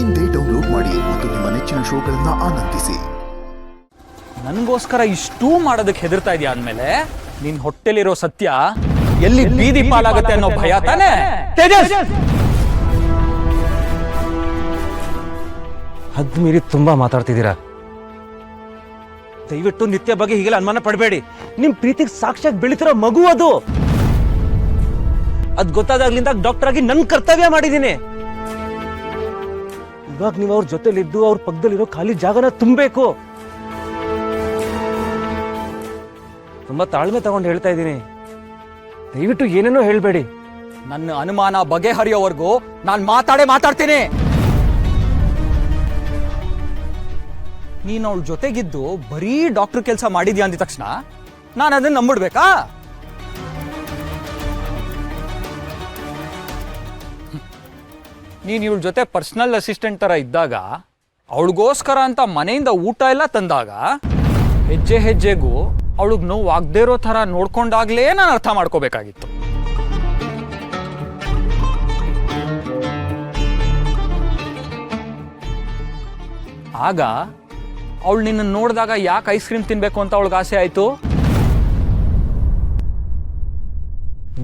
ಇಂದೇ ಡೌನ್ಲೋಡ್ ಮಾಡಿ ಮತ್ತು ನಿಮ್ಮ ನೆಚ್ಚಿನ ಶೋಗಳನ್ನ ಆನಂದಿಸಿ. ನನಗೋಸ್ಕರ ಇಷ್ಟೂ ಮಾಡೋದಕ್ಕೆ ಹೆದರ್ತಾ ಇದೆಯಾ ಅಂದಮೇಲೆ ನಿನ್ ಹೊಟ್ಟೆಲಿರೋ ಸತ್ಯ ಎಲ್ಲಿ ಬೀದಿ ಪಾಲಾಗುತ್ತೆ ಅನ್ನೋ ಭಯ ತಾನೆ? ತೇಜಸ್, ಹದ್ದು ಮೀರಿ ತುಂಬಾ ಮಾತಾಡ್ತಿದ್ದೀರಾ. ದಯವಿಟ್ಟು ನಿತ್ಯ ಬಗ್ಗೆ ಹೀಗೆಲ್ಲ ಅನುಮಾನ ಪಡಬೇಡಿ. ನಿಮ್ ಪ್ರೀತಿಗೆ ಸಾಕ್ಷಿಯಾಗಿ ಬೆಳಿತಿರೋ ಮಗು ಅದು. ಅದ್ ಗೊತ್ತಾದಾಗ್ಲಿಂದ ಡಾಕ್ಟರ್ ಆಗಿ ನನ್ ಕರ್ತವ್ಯ ಮಾಡಿದ್ದೀನಿ. ಇವಾಗ ನೀವು ಅವ್ರ ಜೊತೆಲಿದ್ದು ಅವ್ರ ಪಕ್ಕದಲ್ಲಿರೋ ಖಾಲಿ ಜಾಗನ ತುಂಬಬೇಕು. ತುಂಬಾ ತಾಳ್ಮೆ ತಗೊಂಡು ಹೇಳ್ತಾ ಇದ್ದೀನಿ. ದಯವಿಟ್ಟು ಏನೇನೋ ಹೇಳ್ಬೇಡಿ. ನನ್ನ ಅನುಮಾನ ಬಗೆಹರಿಯೋವರೆಗೂ ನಾನು ಮಾತಾಡ್ತೀನಿ. ನೀನು ಅವಳ ಜೊತೆಗಿದ್ದು ಬರೀ ಡಾಕ್ಟರ್ ಕೆಲಸ ಮಾಡಿದ್ಯಾ ಅಂದ ತಕ್ಷಣ ನಾನು ಅದನ್ನ ನಂಬಿಡ್ಬೇಕಾ? ನೀನು ಇವಳ ಜೊತೆ ಪರ್ಸನಲ್ ಅಸಿಸ್ಟೆಂಟ್ ತರ ಇದ್ದಾಗ, ಅವಳಿಗೋಸ್ಕರ ಅಂತ ಮನೆಯಿಂದ ಊಟ ಎಲ್ಲ ತಂದಾಗ, ಹೆಜ್ಜೆ ಹೆಜ್ಜೆಗೂ ಅವಳಿಗೆ ನೋವು ಆಗದೇ ಇರೋ ಥರ ನೋಡ್ಕೊಂಡಾಗ್ಲೇ ನಾನು ಅರ್ಥ ಮಾಡ್ಕೋಬೇಕಾಗಿತ್ತು. ಆಗ ಅವಳು ನಿನ್ನ ನೋಡಿದಾಗ ಯಾಕೆ ಐಸ್ ಕ್ರೀಮ್ ತಿನ್ಬೇಕು ಅಂತ ಅವಳಿಗೆ ಆಸೆ ಆಯ್ತು?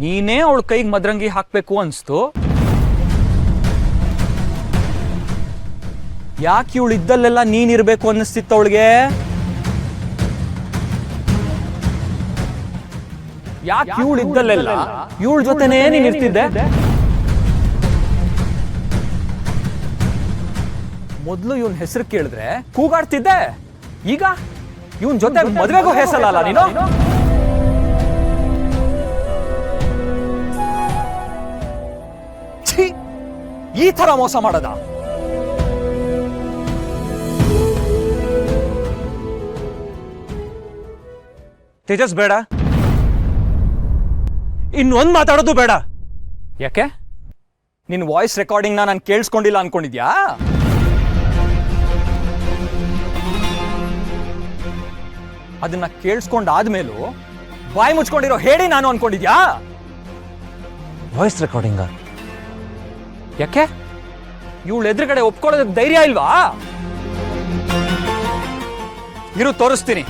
ನೀನೇ ಅವಳ ಕೈಗೆ ಮದ್ರಂಗಿ ಹಾಕ್ಬೇಕು ಅನ್ಸ್ತು. ಯಾಕೆ ಇವಳು ಇದ್ದಲ್ಲೆಲ್ಲ ನೀನಿರ್ಬೇಕು ಅನ್ನಿಸ್ತಿತ್ತು ಅವಳಿಗೆ? ಯಾಕೆ ಇವಳು ಇದ್ದಲ್ಲೆಲ್ಲ ಇವಳ ಜೊತೆನೇ ನೀನ್ ಇರ್ತಿದ್ದೆ? ಮೊದ್ಲು ಇವನ್ ಹೆಸರು ಕೇಳಿದ್ರೆ ಕೂಗಾಡ್ತಿದ್ದೆ. ಈಗ ಇವನ್ ಜೊತೆ ಮದ್ವೆಗೂ ಹೆಸರಲ್ಲ ನೀನು. ಛೀ, ಈ ತರ ಮೋಸ ಮಾಡದ? ತೇಜಸ್, ಬೇಡ. ಇನ್ನೊಂದು ಮಾತಾಡೋದು ಬೇಡ. ಯಾಕೆ? ನಿನ್ ವಾಯ್ಸ್ ರೆಕಾರ್ಡಿಂಗ್ನ ನಾನು ಕೇಳಿಸ್ಕೊಂಡಿಲ್ಲ ಅನ್ಕೊಂಡಿದ್ಯಾ? ಅದನ್ನ ಕೇಳಿಸ್ಕೊಂಡಾದ್ಮೇಲೂ ಬಾಯಿ ಮುಚ್ಕೊಂಡಿರೋ ಹೇಳಿ ನಾನು ಅನ್ಕೊಂಡಿದ್ಯಾ? ವಾಯ್ಸ್ ರೆಕಾರ್ಡಿಂಗ? ಯಾಕೆ? ಇವಳು ಎದುರುಗಡೆ ಒಪ್ಕೊಳ್ಳೋದಕ್ಕೆ ಧೈರ್ಯ ಇಲ್ವಾ? ಇರು, ತೋರಿಸ್ತೀನಿ.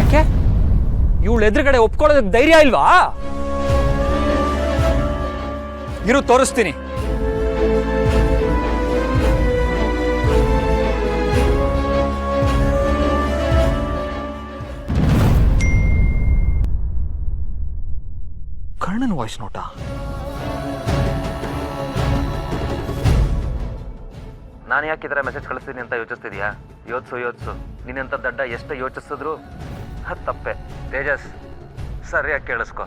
ಯಾಕೆ? ಇವಳು ಎದುರುಗಡೆ ಒಪ್ಕೊಳ್ಳೋದಕ್ಕೆ ಧೈರ್ಯ ಇಲ್ವಾ? ಇರು, ತೋರಿಸ್ತೀನಿ. ಕರ್ಣನ್ ವಾಯ್ಸ್ ನೋಟ. ನಾನು ಯಾಕೆ ಇದರ ಮೆಸೇಜ್ ಕಳಿಸ್ತೀನಿ ಅಂತ ಯೋಚಿಸ್ತಿದ್ಯಾ? ಯೋಚಿಸು. ನೀನಂತ ದಡ್ಡ ಎಷ್ಟು ಯೋಚಿಸಿದ್ರು ಅದು ತಪ್ಪೆ. ತೇಜಸ್, ಸರಿಯಾಗಿ ಕೇಳಿಸ್ಕೊ.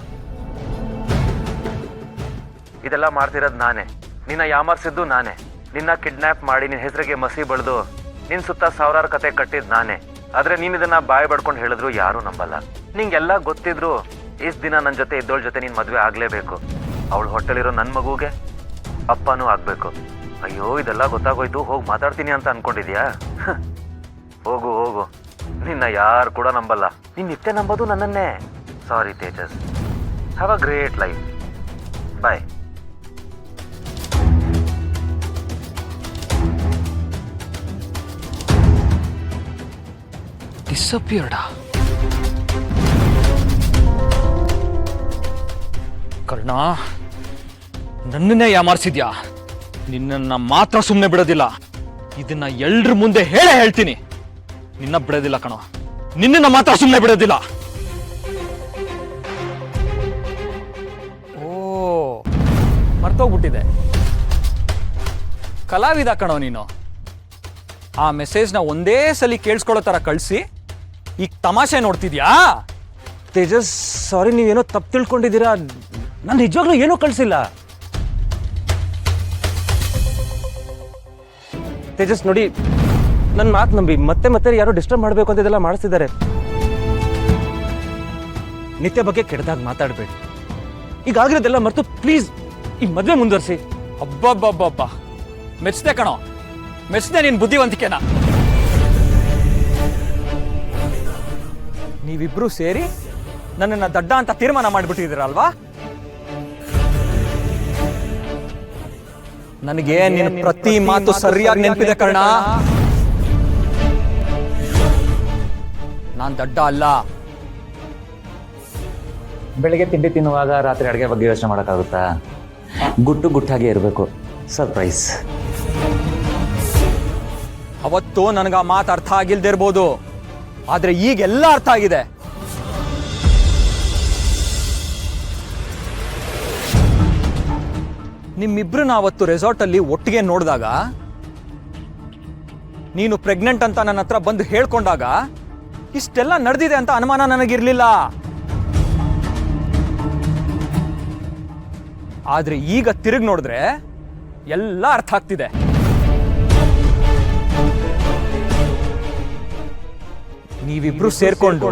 ಇದೆಲ್ಲ ಮಾಡ್ತಿರೋದು ನಾನೇ. ನಿನ್ನ ಯಾಮರ್ಸಿದ್ದು ನಾನೇ. ನಿನ್ನ ಕಿಡ್ನ್ಯಾಪ್ ಮಾಡಿ ನಿನ್ನ ಹೆಸರಿಗೆ ಮಸಿ ಬಳ್ದು ನಿನ್ನ ಸುತ್ತ ಸಾವಿರಾರು ಕತೆ ಕಟ್ಟಿದ್ದು ನಾನೇ. ಆದ್ರೆ ನೀನು ಇದನ್ನ ಬಾಯಿ ಬಡ್ಕೊಂಡು ಹೇಳಿದ್ರು ಯಾರೂ ನಂಬಲ್ಲ. ನಿಂಗೆಲ್ಲ ಗೊತ್ತಿದ್ರು ಇಷ್ಟು ದಿನ ನನ್ನ ಜೊತೆ ಇದ್ದೋಳ ಜೊತೆ ನೀನು ಮದುವೆ ಆಗಲೇಬೇಕು. ಅವಳು ಹೊಟ್ಟೆಲಿರೋ ನನ್ನ ಮಗುಗೆ ಅಪ್ಪನೂ ಆಗಬೇಕು. ಅಯ್ಯೋ, ಇದೆಲ್ಲ ಗೊತ್ತಾಗೋಯ್ತು, ಹೋಗಿ ಮಾತಾಡ್ತೀನಿ ಅಂತ ಅನ್ಕೊಂಡಿದ್ಯಾ? ಹೋಗು. ನಿನ್ನ ಯಾರು ಕೂಡ ನಂಬಲ್ಲ. ನೀನು ನಿತ್ಯ ನಂಬೋದು ನನ್ನನ್ನೇ. Sorry Tejas. Have a great life. Bye. Disappeared. Karna, ನನ್ನನ್ನೇ ಯಾಮಾರಿಸಿದ್ಯಾ? ನಿನ್ನನ್ನ ಮಾತ್ರ ಸುಮ್ಮನೆ ಬಿಡೋದಿಲ್ಲ. ಇದನ್ನ ಎಲ್ರ ಮುಂದೆ ಹೇಳ್ತೀನಿ. ನಿನ್ನ ಬಿಡೋದಿಲ್ಲ ಕಣೋ, ನಿನ್ನನ್ನ ಮಾತ್ರ ಸುಮ್ಮನೆ ಬಿಡೋದಿಲ್ಲ. ಓ, ಮರ್ತೋಗ್ಬಿಟ್ಟಿದೆ. ಕಲಾವಿದ ಕಣೋ ನೀನು. ಆ ಮೆಸೇಜ್ನ ಒಂದೇ ಸಲ ಕೇಳಿಸ್ಕೊಳ್ಳೋ ತರ ಕಳಿಸಿ ಈಗ ತಮಾಷೆ ನೋಡ್ತಿದ್ಯಾ? ತೇಜಸ್, ಸಾರಿ, ನೀವೇನೋ ತಪ್ಪು ತಿಳ್ಕೊಂಡಿದ್ದೀರಾ. ನಾನು ನಿಜವಾಗ್ಲೂ ಏನೂ ಕಳಿಸಿಲ್ಲ. ತೇಜಸ್, ನೋಡಿ, ನನ್ನ ಮಾತು ನಂಬಿ. ಮತ್ತೆ ಯಾರೋ ಡಿಸ್ಟರ್ಬ್ ಮಾಡಬೇಕು ಅಂತ ಇದೆಲ್ಲ ಮಾಡಿಸ್ತಿದ್ದಾರೆ. ನಿತ್ಯ ಬಗ್ಗೆ ಕೆಟ್ಟದಾಗಿ ಮಾತಾಡಬೇಡಿ. ಈಗಾಗಿರೋದೆಲ್ಲ ಮರೆತು ಪ್ಲೀಸ್ ಈ ಮದುವೆ ಮುಂದುವರಿಸಿ. ಅಬ್ಬಬ್ಬಬ್ಬಬ್ಬ, ಮೆಚ್ಚಿದೆ ಕಣೋ. ಮೆಚ್ಚಿದೆ ನಿನ್ ಬುದ್ಧಿವಂತಿಕೆನ. ನೀವಿಬ್ರು ಸೇರಿ ನನ್ನನ್ನ ದಡ್ಡ ಅಂತ ತೀರ್ಮಾನ ಮಾಡಿಬಿಟ್ಟಿದ್ದೀರಲ್ವಾ? ನನಗೆ ನಿನ್ನ ಪ್ರತಿ ಮಾತು ಸರಿಯಾಗಿ ನೆನಪಿದೆ ಕರ್ಣ. ನಾನ್ ದಡ್ಡ ಅಲ್ಲ. ಬೆಳಿಗ್ಗೆ ತಿಂಡಿ ತಿನ್ನುವಾಗ ರಾತ್ರಿ ಅಡುಗೆ ಬಗ್ಗೆ ಯೋಚನೆ ಮಾಡೋಕ್ಕಾಗುತ್ತಾ? ಗುಟ್ಟಾಗೆ ಇರಬೇಕು. ಸರ್ಪ್ರೈಸ್. ಅವತ್ತು ನನಗೆ ಆ ಮಾತು ಅರ್ಥ ಆಗಿಲ್ದೇ ಇರ್ಬೋದು, ಆದ್ರೆ ಈಗೆಲ್ಲ ಅರ್ಥ ಆಗಿದೆ. ನಿಮ್ಮಿಬ್ರನ್ನ ಅವತ್ತು ರೆಸಾರ್ಟ್ ಅಲ್ಲಿ ಒಟ್ಟಿಗೆ ನೋಡಿದಾಗ, ನೀನು ಪ್ರೆಗ್ನೆಂಟ್ ಅಂತ ನನ್ನ ಹತ್ರ ಬಂದು ಹೇಳ್ಕೊಂಡಾಗ ಇಷ್ಟೆಲ್ಲ ನಡೆದಿದೆ ಅಂತ ಅನುಮಾನ ನನಗಿರ್ಲಿಲ್ಲ. ಆದ್ರೆ ಈಗ ತಿರುಗಿ ನೋಡಿದ್ರೆ ಎಲ್ಲ ಅರ್ಥ ಆಗ್ತಿದೆ. ನೀವಿಬ್ರು ಸೇರ್ಕೊಂಡು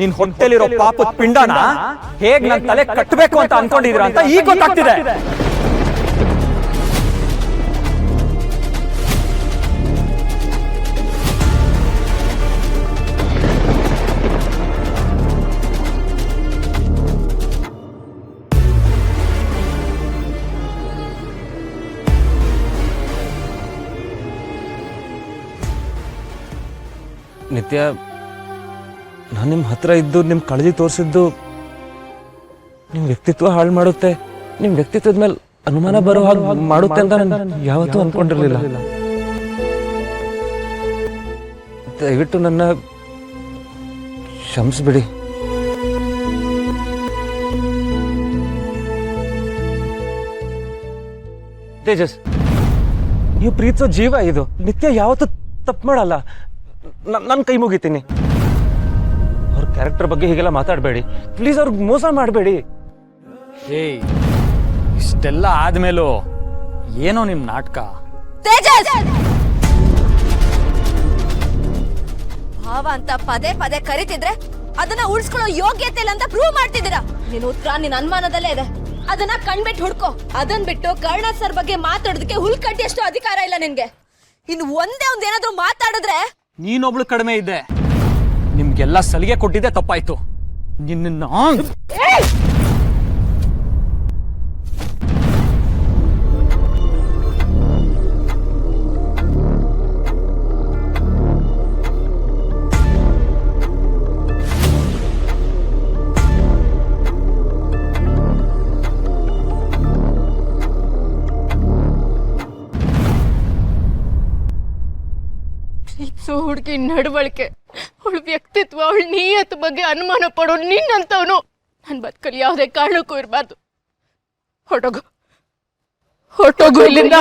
ನಿನ್ ಹೊಟ್ಟೆಲಿರೋ ಪಾಪದ ಪಿಂಡನ ಹೇಗ್ ನನ್ ತಲೆ ಕಟ್ಟಬೇಕು ಅಂತ ಅನ್ಕೊಂಡಿದೀರ ಅಂತ ಈಗ ಗೊತ್ತಾಗ್ತಿದೆ. ನಿತ್ಯ, ನಾನು ನಿಮ್ಮ ಹತ್ರ ಇದ್ದು ನಿಮ್ಮ ಕಾಳಜಿ ತೋರಿಸಿದ್ದು ನಿಮ್ಮ ವ್ಯಕ್ತಿತ್ವ ಹಾಳು ಮಾಡುತ್ತೆ, ನಿಮ್ಮ ವ್ಯಕ್ತಿತ್ವದ ಮೇಲೆ ಅನುಮಾನ ಬರೋ ಹಾಗೆ ಮಾಡುತ್ತೆ ಅಂತ ನಾನು ಯಾವತ್ತೂ ಅನ್ಕೊಂಡಿರ್ಲಿಲ್ಲ. ದಯವಿಟ್ಟು ನನ್ನ ಕ್ಷಮಿಸ್ಬಿಡಿ. ತೇಜಸ್, ನೀವು ಪ್ರೀತಿಸೋ ಜೀವ ಇದು. ನಿತ್ಯ ಯಾವತ್ತೂ ತಪ್ಪು ಮಾಡಲ್ಲ. ನನ್ನ ಕೈ ಮುಗಿತೀನಿ. ಅವ್ರ ಕ್ಯಾರೆಕ್ಟರ್ ಬಗ್ಗೆ ಹೀಗೆಲ್ಲ ಮಾತಾಡಬೇಡಿ ಪ್ಲೀಸ್. ಅವ್ರಿಗೆ ಮೋಸ ಮಾಡಬೇಡಿ. ಏಯ್, ಇಷ್ಟೆಲ್ಲ ಆದ್ಮೇಲೂ ಏನೋ ನಿಮ್ ನಾಟಕ. ಭಾವ ಅಂತ ಪದೇ ಪದೇ ಕರಿತಿದ್ರೆ ಅದನ್ನ ಉಳಿಸ್ಕೊಳ್ಳೋ ಯೋಗ್ಯತೆ ಇಲ್ಲ ಅಂತ ಪ್ರೂವ್ ಮಾಡ್ತಿದ್ದೀರಾ. ನಿನ್ ಉತ್ತರ ನಿನ್ ಅನುಮಾನದಲ್ಲೇ ಇದೆ. ಅದನ್ನ ಕಣ್ಬಿಟ್ಟು ಹುಡ್ಕೋ. ಅದನ್ ಬಿಟ್ಟು ಕರ್ಣ ಸರ್ ಬಗ್ಗೆ ಮಾತಾಡೋದಕ್ಕೆ ಹುಲ್ಕಟ್ಟಿ ಅಷ್ಟು ಅಧಿಕಾರ ಇಲ್ಲ ನಿನ್ಗೆ. ಇನ್ನು ಒಂದೇ ಏನಾದ್ರೂ ಮಾತಾಡಿದ್ರೆ ನೀನೊಬ್ಳು ಕಡಿಮೆ ಇದ್ದೆ. ನಿಮ್ಗೆಲ್ಲ ಸಲಿಗೆ ಕೊಟ್ಟಿದ್ದೆ ತಪ್ಪಾಯ್ತು. ನಿನ್ನ ಹುಡುಗಿ ನಡವಳಿಕೆ, ಅವಳ ವ್ಯಕ್ತಿತ್ವ, ಅವಳ ನಿಯತ್ ಬಗ್ಗೆ ಅನುಮಾನ ಪಡೋ ನಿನ್ನಂತವನು ನನ್ನ ಬದುಕಲ್ಲಿ ಯಾವುದೇ ಕಾರಣಕ್ಕೂ ಇರಬಾರ್ದು. ಹೊರಟೋಗು ಇಲ್ಲಿಂದ.